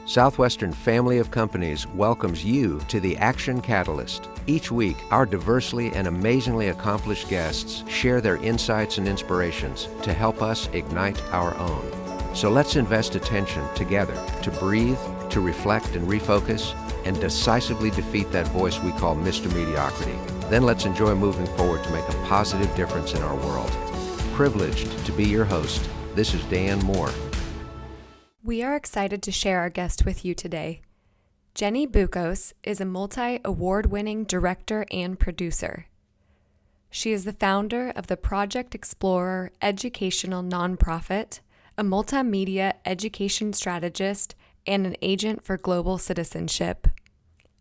Southwestern Family of Companies welcomes you to the Action Catalyst. Each week, our diversely and amazingly accomplished guests share their insights and inspirations to help us ignite our own. So let's invest attention together to breathe, to reflect and refocus, and decisively defeat that voice we call Mr. Mediocrity. Then let's enjoy moving forward to make a positive difference in our world. Privileged to be your host, this is Dan Moore. We are excited to share our guest with you today. Jenny Buccos is a multi-award-winning director and producer. She is the founder of the ProjectExplorer educational nonprofit, a multimedia education strategist, and an agent for global citizenship.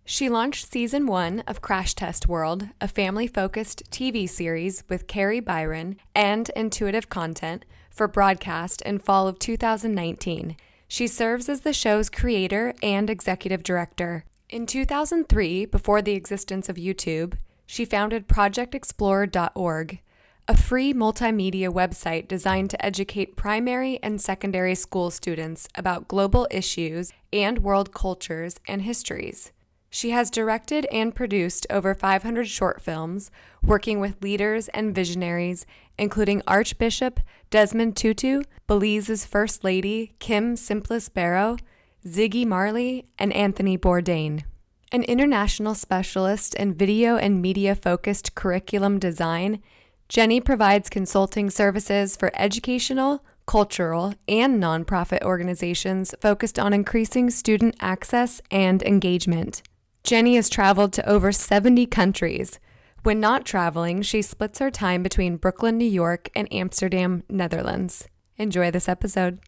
She launched Season 1 of Crash Test World, a family-focused TV series with Carrie Byron and intuitive content for broadcast in fall of 2019. She serves as the show's creator and executive director. In 2003, before the existence of YouTube, she founded ProjectExplorer.org, a free multimedia website designed to educate primary and secondary school students about global issues and world cultures and histories. She has directed and produced over 500 short films, working with leaders and visionaries, including Archbishop Desmond Tutu, Belize's First Lady Kim Simplice Barrow, Ziggy Marley, and Anthony Bourdain. An international specialist in video and media-focused curriculum design, Jenny provides consulting services for educational, cultural, and nonprofit organizations focused on increasing student access and engagement. Jenny has traveled to over 70 countries. When not traveling, she splits her time between Brooklyn, New York, and Amsterdam, Netherlands. Enjoy this episode.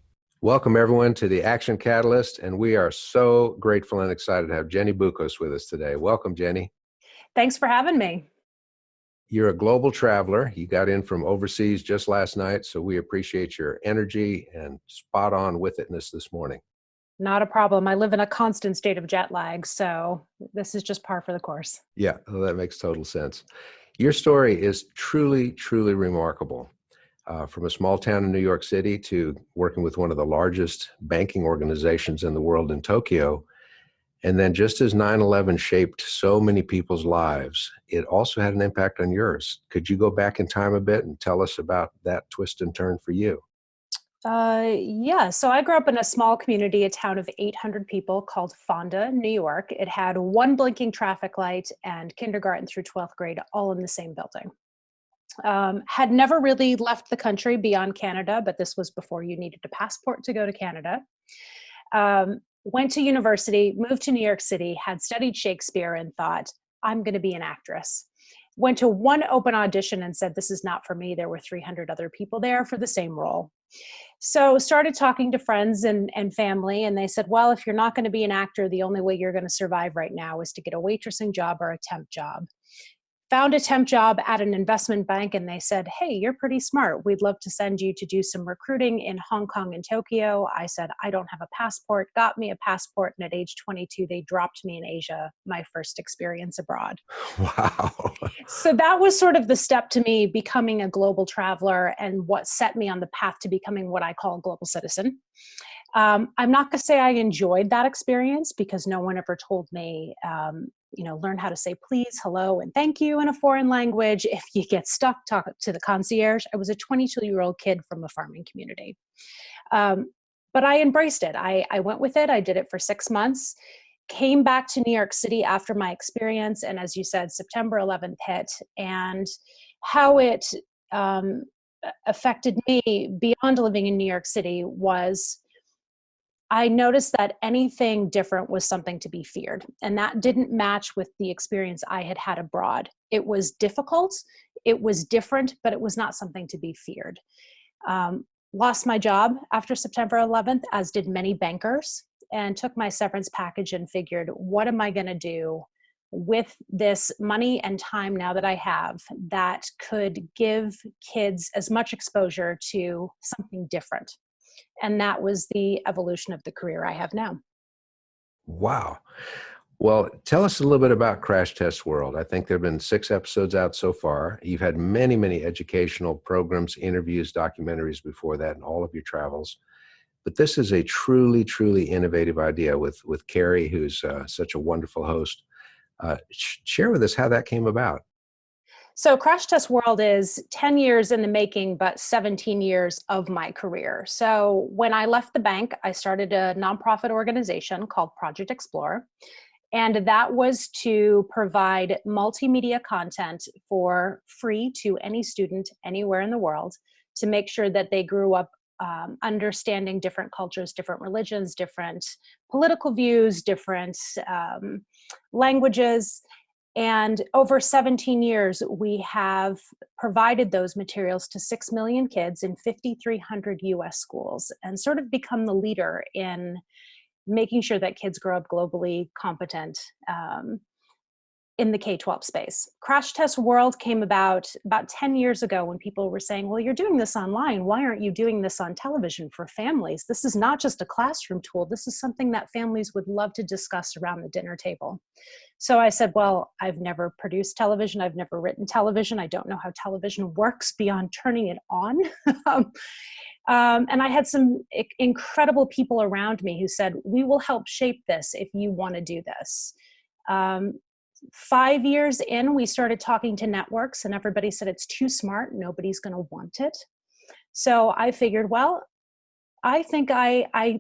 Welcome, everyone, to the Action Catalyst, and we are so grateful and excited to have Jenny Buccos with us today. Welcome, Jenny. Thanks for having me. You're a global traveler. You got in from overseas just last night, so we appreciate your energy and spot-on with itness this morning. Not a problem. I live in a constant state of jet lag, so this is just par for the course. Yeah, well, that makes total sense. Your story is truly, truly remarkable. From a small town in New York City to working with one of the largest banking organizations in the world in Tokyo. And then just as 9/11 shaped so many people's lives, it also had an impact on yours. Could you go back in time a bit and tell us about that twist and turn for you? Yeah, so I grew up in a small community, a town of 800 people called Fonda, New York. It had one blinking traffic light and kindergarten through 12th grade all in the same building. Had never really left the country beyond Canada, but this was before you needed a passport to go to Canada. Went to university, moved to New York City, had studied Shakespeare and thought, I'm going to be an actress. Went to one open audition and said, this is not for me. There were 300 other people there for the same role. So started talking to friends and family, and they said, well, if you're not going to be an actor, the only way you're going to survive right now is to get a waitressing job or a temp job. Found a temp job at an investment bank, and they said, hey, you're pretty smart. We'd love to send you to do some recruiting in Hong Kong and Tokyo. I said, I don't have a passport, got me a passport, and at age 22, they dropped me in Asia, my first experience abroad. Wow. So that was sort of the step to me becoming a global traveler and what set me on the path to becoming what I call a global citizen. I'm not going to say I enjoyed that experience because no one ever told me, learn how to say please, hello, and thank you in a foreign language. If you get stuck, talk to the concierge. I was a 22-year-old kid from a farming community. But I embraced it. I went with it. I did it for 6 months, came back to New York City after my experience. And as you said, September 11th hit, and how it affected me beyond living in New York City was I noticed that anything different was something to be feared. And that didn't match with the experience I had had abroad. It was difficult, it was different, but it was not something to be feared. Lost my job after September 11th, as did many bankers, and took my severance package and figured, what am I going to do with this money and time now that I have that could give kids as much exposure to something different? And that was the evolution of the career I have now. Wow. Well, tell us a little bit about Crash Test World. I think there have been 6 episodes out so far. You've had many, many educational programs, interviews, documentaries before that, and all of your travels. But this is a truly, truly innovative idea with Carrie, who's such a wonderful host. Share with us how that came about. So Crash Test World is 10 years in the making, but 17 years of my career. So when I left the bank, I started a nonprofit organization called ProjectExplorer. And that was to provide multimedia content for free to any student anywhere in the world to make sure that they grew up understanding different cultures, different religions, different political views, different languages. And over 17 years, we have provided those materials to 6 million kids in 5,300 US schools and sort of become the leader in making sure that kids grow up globally competent in the K-12 space. Crash Test World came about 10 years ago when people were saying, well, you're doing this online. Why aren't you doing this on television for families? This is not just a classroom tool. This is something that families would love to discuss around the dinner table. So I said, well, I've never produced television. I've never written television. I don't know how television works beyond turning it on. And I had some incredible people around me who said, we will help shape this if you want to do this. 5 years in, we started talking to networks and everybody said it's too smart. Nobody's going to want it. So I figured, well, I think I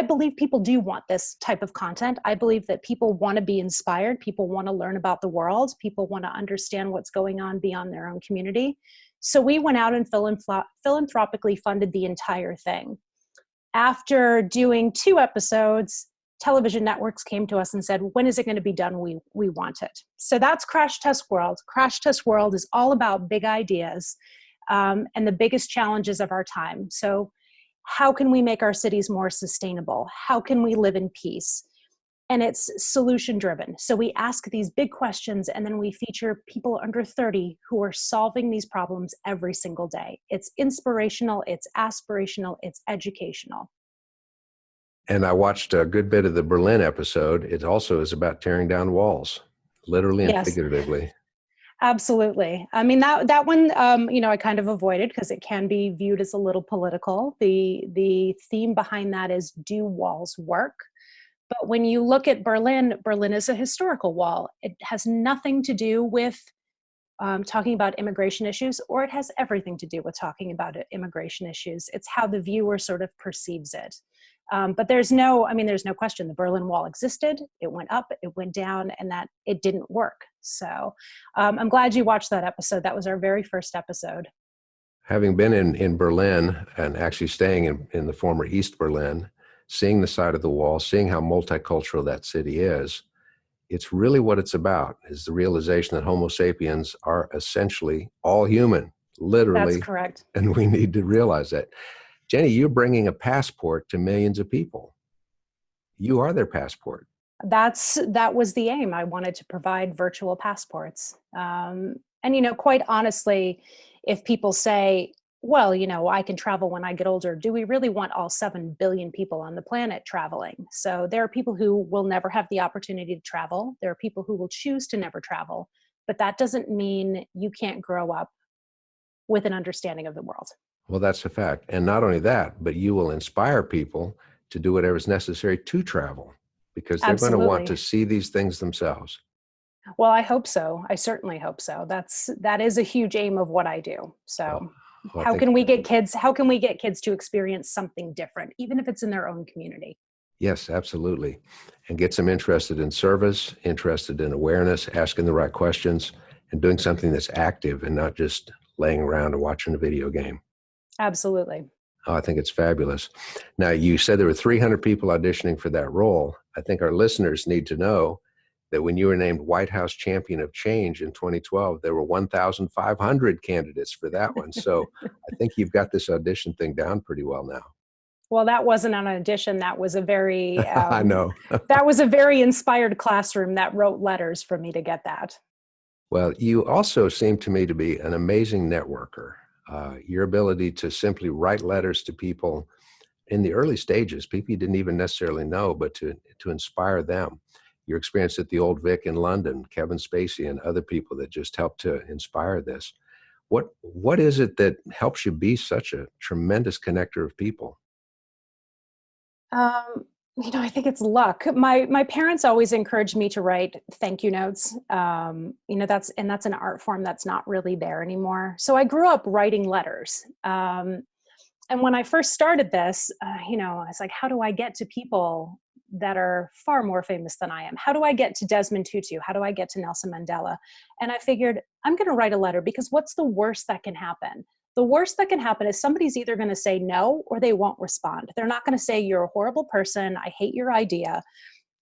believe people do want this type of content. I believe that people want to be inspired. People want to learn about the world. People want to understand what's going on beyond their own community. So we went out and philanthropically funded the entire thing. After doing 2 episodes, television networks came to us and said, when is it going to be done? We want it. So that's Crash Test World. Crash Test World is all about big ideas and the biggest challenges of our time. So how can we make our cities more sustainable? How can we live in peace? And it's solution driven. So we ask these big questions and then we feature people under 30 who are solving these problems every single day. It's inspirational, it's aspirational, it's educational. And I watched a good bit of the Berlin episode. It also is about tearing down walls, literally and Yes. figuratively. Absolutely. I mean, that one, I kind of avoided because it can be viewed as a little political. The theme behind that is, do walls work? But when you look at Berlin, Berlin is a historical wall. It has nothing to do with talking about immigration issues, or it has everything to do with talking about immigration issues. It's how the viewer sort of perceives it. But there's no question. The Berlin Wall existed, it went up, it went down, and that it didn't work. So I'm glad you watched that episode. That was our very first episode. Having been in Berlin and actually staying in the former East Berlin, seeing the side of the wall, seeing how multicultural that city is, it's really what it's about, is the realization that Homo sapiens are essentially all human, literally. That's correct. And we need to realize that. Jenny, you're bringing a passport to millions of people. You are their passport. That was the aim. I wanted to provide virtual passports. And quite honestly, if people say, well, I can travel when I get older, do we really want all 7 billion people on the planet traveling? So there are people who will never have the opportunity to travel. There are people who will choose to never travel, but that doesn't mean you can't grow up with an understanding of the world. Well, that's a fact. And not only that, but you will inspire people to do whatever is necessary to travel, because they're Absolutely. going to want to see these things themselves. Well, I hope so. I certainly hope so. That is a huge aim of what I do. So how can we get kids to experience something different, even if it's in their own community? Yes, absolutely. And gets them interested in service, interested in awareness, asking the right questions, and doing something that's active and not just laying around and watching a video game. Absolutely. Oh, I think it's fabulous. Now, you said there were 300 people auditioning for that role. I think our listeners need to know that when you were named White House Champion of Change in 2012, there were 1,500 candidates for that one. So I think you've got this audition thing down pretty well now. Well, that wasn't an audition. That was a very, I know. That was a very inspired classroom that wrote letters for me to get that. Well, you also seem to me to be an amazing networker. Your ability to simply write letters to people in the early stages, people you didn't even necessarily know, but to inspire them. Your experience at the Old Vic in London, Kevin Spacey and other people that just helped to inspire this. What is it that helps you be such a tremendous connector of people? Um, I think it's luck. My parents always encouraged me to write thank you notes. That's an art form that's not really there anymore. So I grew up writing letters. And when I first started this, I was like, how do I get to people that are far more famous than I am? How do I get to Desmond Tutu? How do I get to Nelson Mandela? And I figured I'm going to write a letter, because what's the worst that can happen? The worst that can happen is somebody's either going to say no or they won't respond. They're not going to say you're a horrible person, I hate your idea.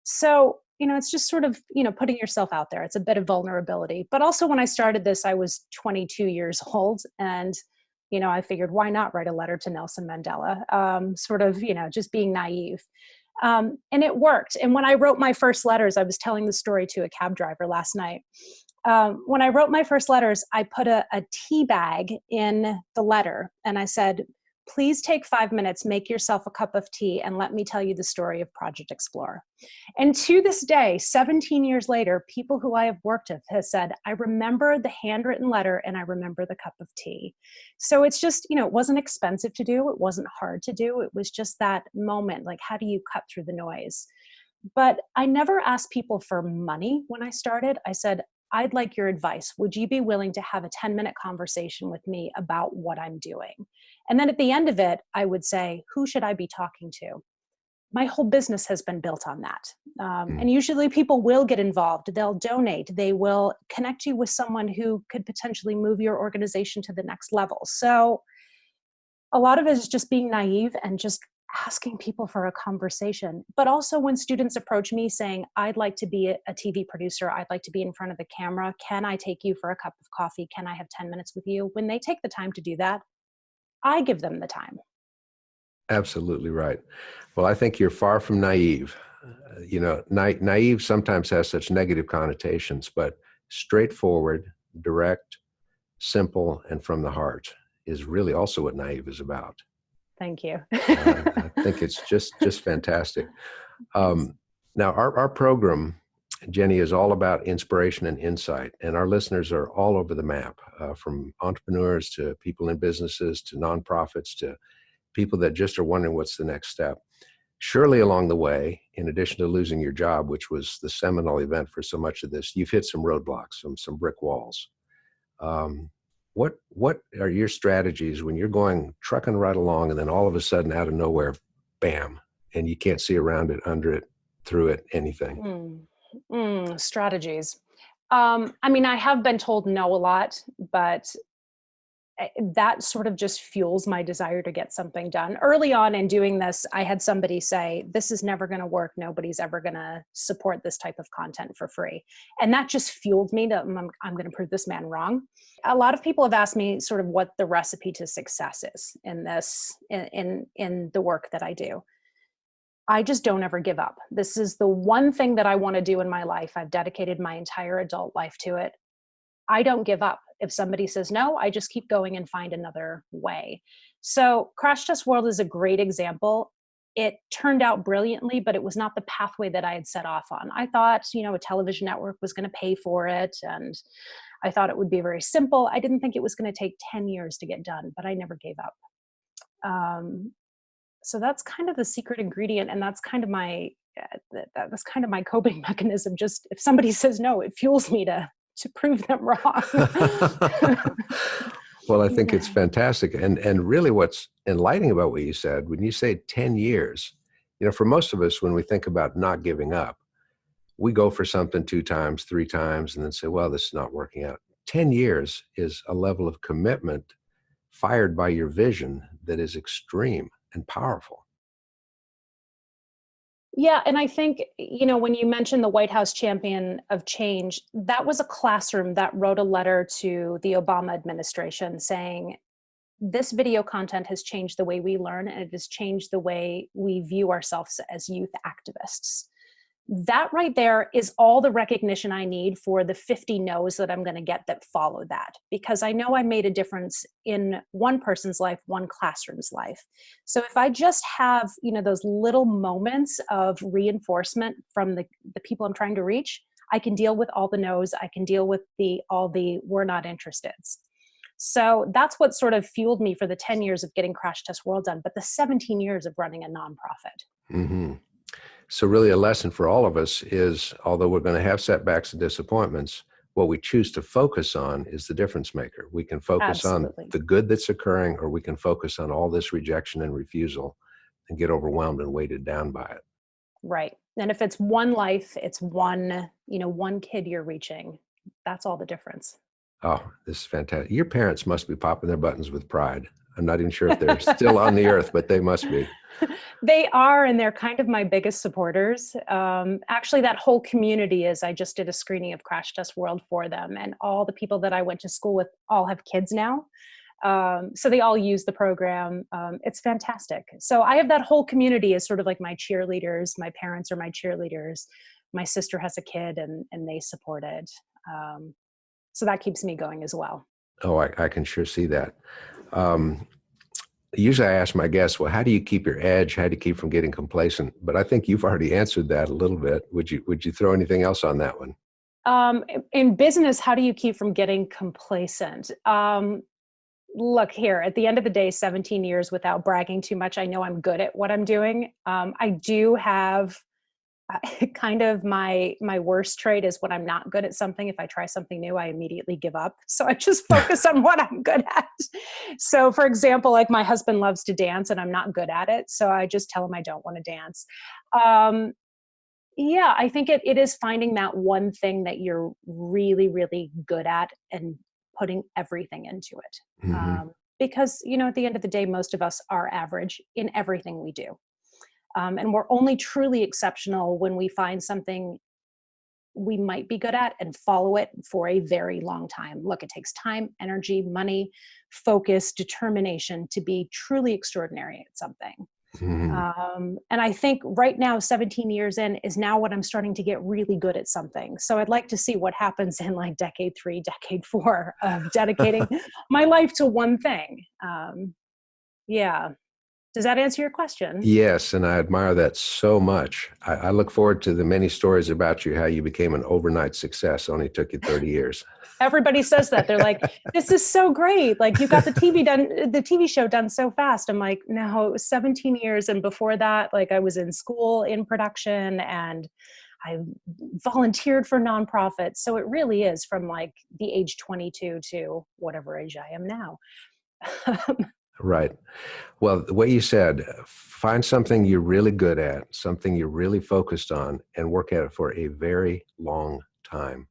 So, it's just sort of, putting yourself out there. It's a bit of vulnerability. But also when I started this, I was 22 years old, and I figured, why not write a letter to Nelson Mandela? Sort of, just being naive. And it worked. And when I wrote my first letters, I was telling the story to a cab driver last night. When I wrote my first letters, I put a tea bag in the letter, and I said, please take 5 minutes, make yourself a cup of tea, and let me tell you the story of Project Explorer. And to this day, 17 years later, people who I have worked with have said, I remember the handwritten letter and I remember the cup of tea. So it's just, it wasn't expensive to do. It wasn't hard to do. It was just that moment, like, how do you cut through the noise? But I never asked people for money when I started. I said, I'd like your advice. Would you be willing to have a 10-minute conversation with me about what I'm doing? And then at the end of it, I would say, who should I be talking to? My whole business has been built on that. And usually people will get involved. They'll donate. They will connect you with someone who could potentially move your organization to the next level. So a lot of it is just being naive and just asking people for a conversation. But also when students approach me saying, I'd like to be a TV producer, I'd like to be in front of the camera, can I take you for a cup of coffee? Can I have 10 minutes with you? When they take the time to do that, I give them the time. Absolutely right. Well, I think you're far from naive. Naive sometimes has such negative connotations, but straightforward, direct, simple, and from the heart is really also what naive is about. Thank you. I think it's just fantastic. Now, our program, Jenny, is all about inspiration and insight, and our listeners are all over the map, from entrepreneurs to people in businesses to nonprofits to people that just are wondering what's the next step. Surely along the way, in addition to losing your job, which was the seminal event for so much of this, you've hit some roadblocks, some brick walls. What are your strategies when you're going trucking right along and then all of a sudden out of nowhere, bam, and you can't see around it, under it, through it, anything? Strategies. I have been told no a lot, but that sort of just fuels my desire to get something done. Early on in doing this, I had somebody say, this is never going to work. Nobody's ever going to support this type of content for free. And that just fueled me to, I'm going to prove this man wrong. A lot of people have asked me sort of what the recipe to success is in this, in the work that I do. I just don't ever give up. This is the one thing that I want to do in my life. I've dedicated my entire adult life to it. I don't give up. If somebody says no, I just keep going and find another way. So Crash Test World is a great example. It turned out brilliantly, but it was not the pathway that I had set off on. I thought, a television network was going to pay for it, and I thought it would be very simple. I didn't think it was going to take 10 years to get done, but I never gave up. So that's kind of the secret ingredient, and that's kind of my coping mechanism. Just if somebody says no, it fuels me to prove them wrong. Well, I think it's fantastic. And really what's enlightening about what you said, when you say 10 years, for most of us, when we think about not giving up, we go for something 2 times, 3 times, and then say, well, this is not working out. 10 years is a level of commitment fired by your vision that is extreme and powerful. Yeah. And I think, when you mentioned the White House champion of change, that was a classroom that wrote a letter to the Obama administration saying, this video content has changed the way we learn, and it has changed the way we view ourselves as youth activists. That right there is all the recognition I need for the 50 no's that I'm going to get that follow that, because I know I made a difference in one person's life, one classroom's life. So if I just have, those little moments of reinforcement from the people I'm trying to reach, I can deal with all the no's. I can deal with all the we're not interested. So that's what sort of fueled me for the 10 years of getting Crash Test World done, but the 17 years of running a nonprofit. Hmm. So really a lesson for all of us is, although we're going to have setbacks and disappointments, what we choose to focus on is the difference maker. We can focus on Absolutely. the good that's occurring, or we can focus on all this rejection and refusal and get overwhelmed and weighted down by it. Right. And if it's one life, it's one kid you're reaching. That's all the difference. Oh, this is fantastic. Your parents must be popping their buttons with pride. I'm not even sure if they're still on the earth, but they must be. They are, and they're kind of my biggest supporters. Actually, that whole community is. I just did a screening of Crash Test World for them, and all the people that I went to school with all have kids now. So they all use the program. It's fantastic. So I have that whole community as sort of like my cheerleaders. My parents are my cheerleaders. My sister has a kid, and they support it. So that keeps me going as well. Oh, I can sure see that. Um, Usually I ask my guests, well, how do you keep your edge? How do you keep from getting complacent? But I think you've already answered that a little bit. Would you throw anything else on that one? In business, how do you keep from getting complacent? Look here, at the end of the day, 17 years without bragging too much, I know I'm good at what I'm doing. I do have kind of my worst trait is when I'm not good at something. If I try something new, I immediately give up. So I just focus on what I'm good at. So for example, like my husband loves to dance and I'm not good at it. So I just tell him I don't want to dance. Yeah, I think it is finding that one thing that you're really, really good at and putting everything into it. Hmm. Because, at the end of the day, most of us are average in everything we do. And we're only truly exceptional when we find something we might be good at and follow it for a very long time. Look, it takes time, energy, money, focus, determination to be truly extraordinary at something. Hmm. And I think right now, 17 years in, is now when I'm starting to get really good at something. So I'd like to see what happens in like decade 3, decade 4 of dedicating my life to one thing. Yeah. Does that answer your question? Yes, and I admire that so much. I look forward to the many stories about you, how you became an overnight success. Only took you 30 years. Everybody says that. They're like, this is so great. Like you got the TV show done so fast. I'm like, no, it was 17 years. And before that, like I was in school in production and I volunteered for nonprofits. So it really is from like the age 22 to whatever age I am now. Right. Well, the way you said, find something you're really good at, something you're really focused on, and work at it for a very long time.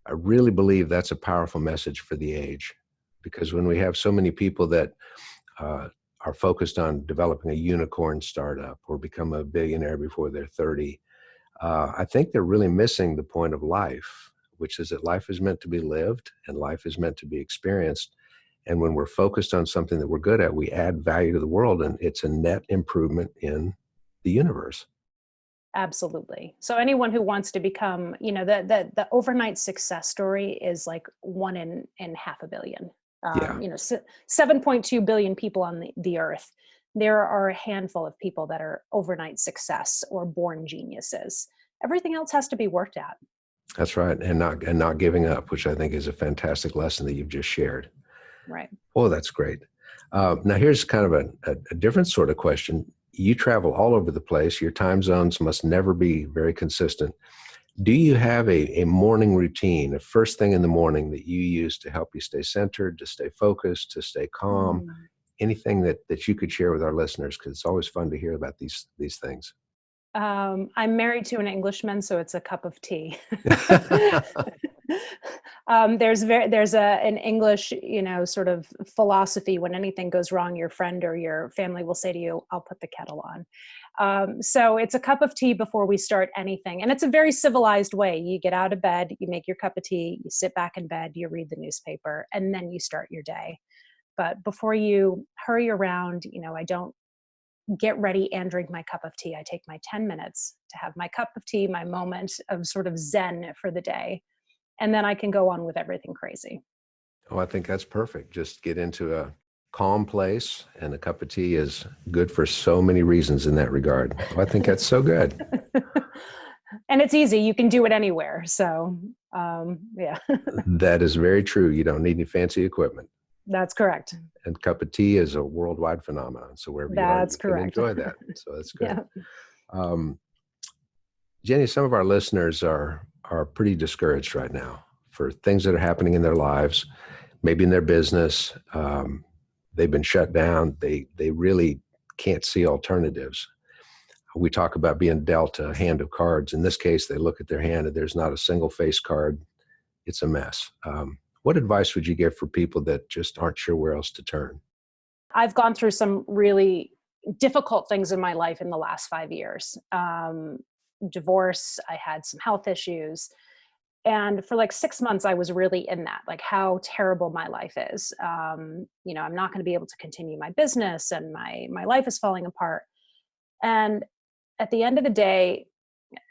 I really believe that's a powerful message for the age, because when we have so many people that are focused on developing a unicorn startup or become a billionaire before they're 30, I think they're really missing the point of life, which is that life is meant to be lived and life is meant to be experienced. And when we're focused on something that we're good at, we add value to the world, and it's a net improvement in the universe. Absolutely. So anyone who wants to become, the overnight success story is like one in half a billion. Yeah, 7.2 billion people on the earth. There are a handful of people that are overnight success or born geniuses. Everything else has to be worked at. that's right. And not giving up, which I think is a fantastic lesson that you've just shared. Right. Oh, that's great. Now here's kind of a different sort of question. You travel all over the place. Your time zones must never be very consistent. Do you have a morning routine, a first thing in the morning that you use to help you stay centered, to stay focused, to stay calm? Mm. Anything that you could share with our listeners? Because it's always fun to hear about these things. I'm married to an Englishman, so it's a cup of tea. There's an English, sort of philosophy. When anything goes wrong, your friend or your family will say to you, "I'll put the kettle on." So it's a cup of tea before we start anything, and it's a very civilized way. You get out of bed, you make your cup of tea, you sit back in bed, you read the newspaper, and then you start your day. But before you hurry around, I don't get ready and drink my cup of tea. I take my 10 minutes to have my cup of tea, my moment of sort of zen for the day. And then I can go on with everything crazy. Oh, I think that's perfect. Just get into a calm place, and a cup of tea is good for so many reasons in that regard. Oh, I think that's so good. And it's easy. You can do it anywhere. So, yeah. That is very true. You don't need any fancy equipment. That's correct. And cup of tea is a worldwide phenomenon. So wherever you are, That's you can correct. enjoy that. So that's good. Yeah. Jenny, some of our listeners are pretty discouraged right now for things that are happening in their lives, maybe in their business. They've been shut down. They really can't see alternatives. We talk about being dealt a hand of cards. In this case, they look at their hand and there's not a single face card. It's a mess. What advice would you give for people that just aren't sure where else to turn? I've gone through some really difficult things in my life in the last 5 years. Divorce, I had some health issues. And for like 6 months, I was really in that, like how terrible my life is. I'm not going to be able to continue my business and my life is falling apart. And at the end of the day,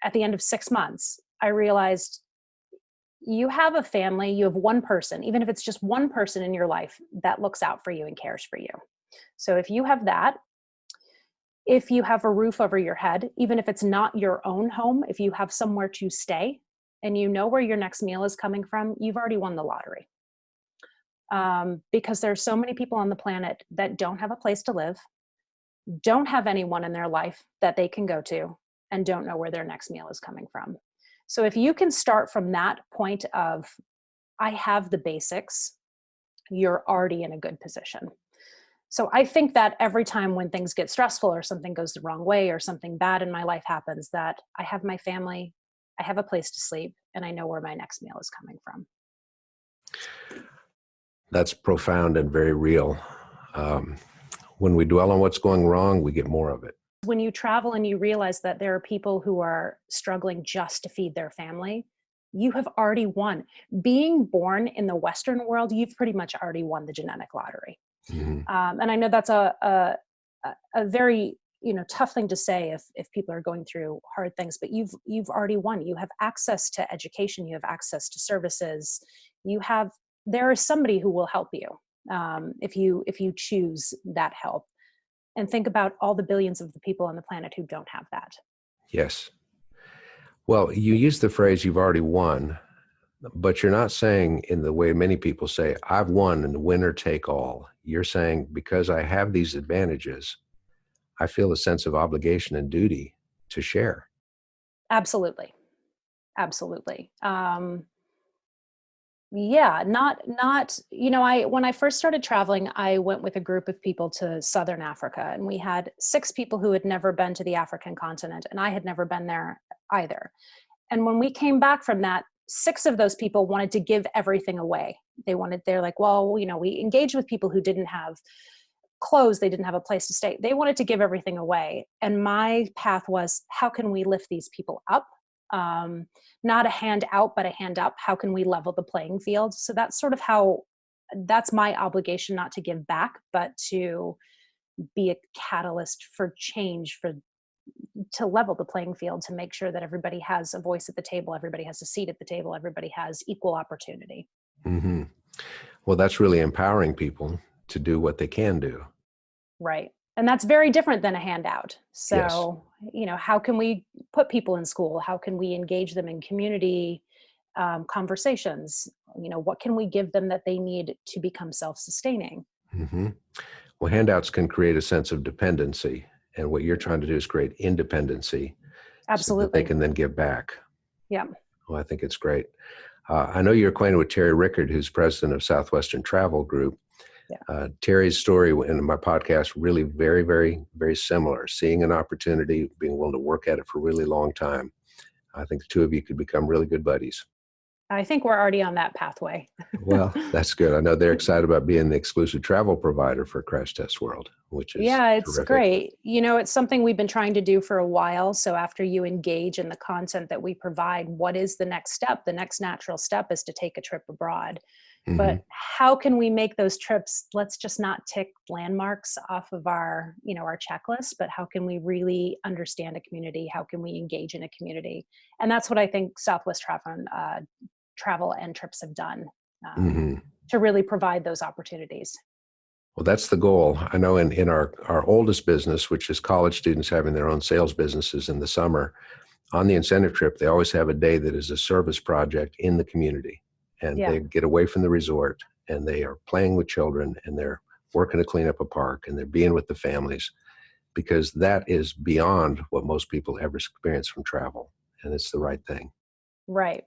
at the end of 6 months, I realized you have a family, you have one person, even if it's just one person in your life that looks out for you and cares for you. So if you have that, if you have a roof over your head, even if it's not your own home, if you have somewhere to stay and you know where your next meal is coming from, you've already won the lottery. Because there's so many people on the planet that don't have a place to live, don't have anyone in their life that they can go to, and don't know where their next meal is coming from. So if you can start from that point of, I have the basics, you're already in a good position. So I think that every time when things get stressful or something goes the wrong way or something bad in my life happens, that I have my family, I have a place to sleep, and I know where my next meal is coming from. That's profound and very real. When we dwell on what's going wrong, we get more of it. When you travel and you realize that there are people who are struggling just to feed their family, you have already won. Being born in the Western world, you've pretty much already won the genetic lottery. Mm-hmm. And I know that's a very tough thing to say if people are going through hard things, but you've already won. You have access to education. You have access to services. There is somebody who will help you if you choose that help. And think about all the billions of the people on the planet who don't have that. Yes. Well, you use the phrase "you've already won," but you're not saying in the way many people say, "I've won and winner take all." You're saying, because I have these advantages, I feel a sense of obligation and duty to share. Absolutely. Absolutely. Yeah, not, when I first started traveling, I went with a group of people to Southern Africa, and we had 6 people who had never been to the African continent, and I had never been there either. And when we came back from that, 6 of those people wanted to give everything away. They're like, well, we engaged with people who didn't have clothes, they didn't have a place to stay. They wanted to give everything away. And my path was, how can we lift these people up? Not a hand out, but a hand up. How can we level the playing field? So that's sort of that's my obligation, not to give back, but to be a catalyst for change, to level the playing field, to make sure that everybody has a voice at the table, everybody has a seat at the table, everybody has equal opportunity. Mm-hmm. Well, that's really empowering people to do what they can do. Right. And that's very different than a handout. So, yes. How can we put people in school? How can we engage them in community conversations? What can we give them that they need to become self-sustaining? Mm-hmm. Well, handouts can create a sense of dependency. And what you're trying to do is create independency. Absolutely. So that they can then give back. Yeah. Well, I think it's great. I know you're acquainted with Terry Rickard, who's president of Southwestern Travel Group. Yeah. Terry's story in my podcast, really very, very, very similar. Seeing an opportunity, being willing to work at it for a really long time. I think the two of you could become really good buddies. I think we're already on that pathway. Well, that's good. I know they're excited about being the exclusive travel provider for Crash Test World, which is it's terrific. Great. It's something we've been trying to do for a while. So after you engage in the content that we provide, what is the next step? The next natural step is to take a trip abroad. Mm-hmm. But how can we make those trips? Let's just not tick landmarks off of our checklist, but how can we really understand a community? How can we engage in a community? And that's what I think Southwest Travel and Trips have done to really provide those opportunities. Well, that's the goal. I know in our oldest business, which is college students having their own sales businesses in the summer, on the incentive trip, they always have a day that is a service project in the community. And they get away from the resort and they are playing with children, and they're working to clean up a park, and they're being with the families, because that is beyond what most people ever experience from travel, and it's the right thing. Right.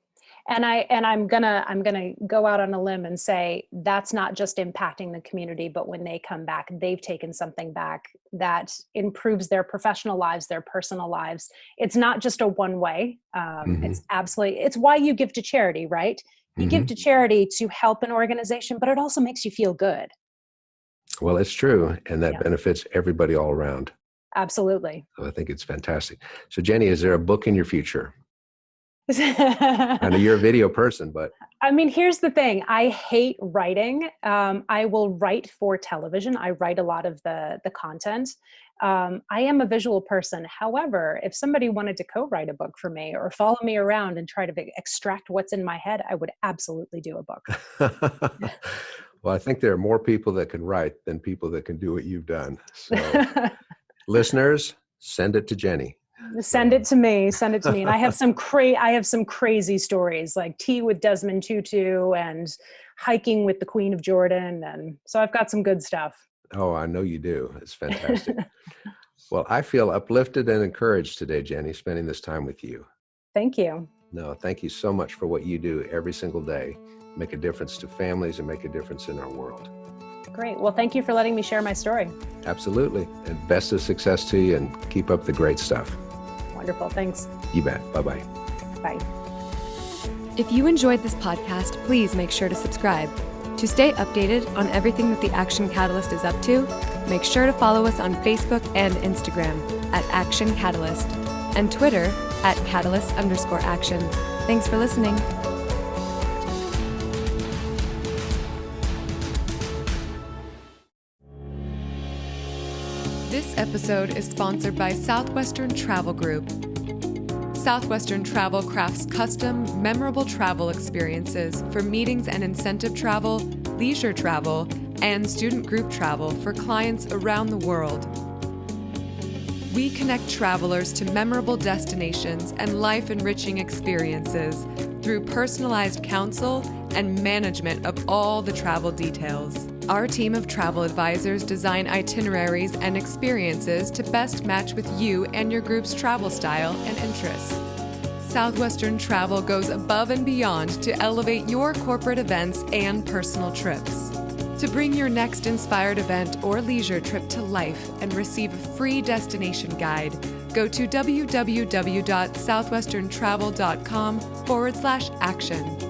And I'm gonna go out on a limb and say that's not just impacting the community, but when they come back, they've taken something back that improves their professional lives, their personal lives. It's not just a one way. It's why you give to charity, right? You give to charity to help an organization, but it also makes you feel good. Well, it's true, and that Yeah. benefits everybody all around. Absolutely. So I think it's fantastic. So Jenny, is there a book in your future? I know you're a video person, but I mean, here's the thing. I hate writing. I will write for television. I write a lot of the content. I am a visual person. However, if somebody wanted to co-write a book for me or follow me around and try to extract what's in my head, I would absolutely do a book. well, I think there are more people that can write than people that can do what you've done. So listeners, send it to Jenny. Send it to me. Send it to me. And I have some crazy stories, like tea with Desmond Tutu and hiking with the Queen of Jordan. And so I've got some good stuff. Oh, I know you do. It's fantastic. Well, I feel uplifted and encouraged today, Jenny, spending this time with you. Thank you. No, thank you so much for what you do every single day. Make a difference to families and make a difference in our world. Great. Well, thank you for letting me share my story. Absolutely. And best of success to you, and keep up the great stuff. Wonderful. Thanks. You bet. Bye-bye. Bye. If you enjoyed this podcast, please make sure to subscribe. To stay updated on everything that the Action Catalyst is up to, make sure to follow us on Facebook and Instagram at Action Catalyst and Twitter at Catalyst_Action. Thanks for listening. This episode is sponsored by Southwestern Travel Group. Southwestern Travel crafts custom, memorable travel experiences for meetings and incentive travel, leisure travel, and student group travel for clients around the world. We connect travelers to memorable destinations and life-enriching experiences through personalized counsel and management of all the travel details. Our team of travel advisors design itineraries and experiences to best match with you and your group's travel style and interests. Southwestern Travel goes above and beyond to elevate your corporate events and personal trips. To bring your next inspired event or leisure trip to life and receive a free destination guide, go to www.southwesterntravel.com/action.